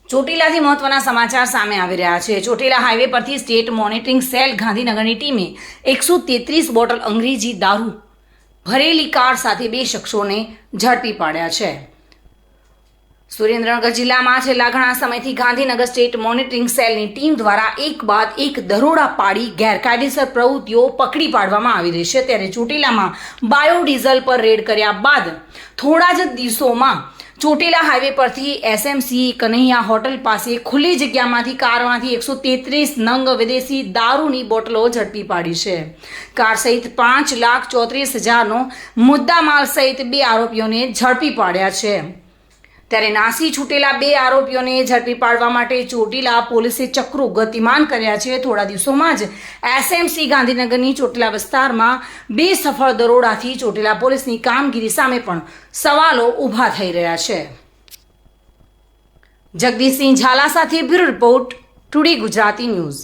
ચોટીલાથી મહત્વના સમાચાર સામે આવી રહ્યા છે। ચોટીલા હાઈવે પરથી સ્ટેટ મોનિટરિંગ સેલ ગાંધીનગરની ટીમે 133 બોટલ અંગ્રેજી દારૂ ભરેલી કાર સાથે 2 શખ્સોને ઝડપી પાડ્યા છે। સુરેન્દ્રનગર જિલ્લામાં છેલ્લા ઘણા સમયથી ગાંધીનગર સ્ટેટ મોનિટરિંગ સેલની ટીમ દ્વારા એક બાદ એક દરોડા પાડી ગેરકાયદેસર પ્રવૃત્તિઓ પકડી પાડવામાં આવી રહી છે। ત્યારે ચોટીલામાં બાયોડીઝલ પર રેડ કર્યા બાદ થોડા જ દિવસોમાં ચોટીલા હાઈવે પરથી એસએમસી કન્હૈયા હોટલ પાસે ખુલ્લી જગ્યામાંથી કારમાંથી 133 નંગ વિદેશી દારૂની બોટલો ઝડપી પાડી છે। કાર સહિત 5,34,000નો મુદ્દામાલ સહિત 2 આરોપીઓને ઝડપી પાડ્યા છે। ત્યારે નાસી છૂટેલા 2 આરોપીઓને ઝડપી પાડવા માટે ચોટીલા પોલીસે ચક્રો ગતિમાન કર્યા છે। થોડા દિવસોમાં જ એસએમસી ગાંધીનગરની ચોટીલા વિસ્તારમાં 2 સફળ દરોડાથી ચોટીલા પોલીસની કામગીરી સામે પણ સવાલો ઊભા થઈ રહ્યા છે। જગદીશસિંહ ઝાલા સાથે bureau report, today Gujarati news.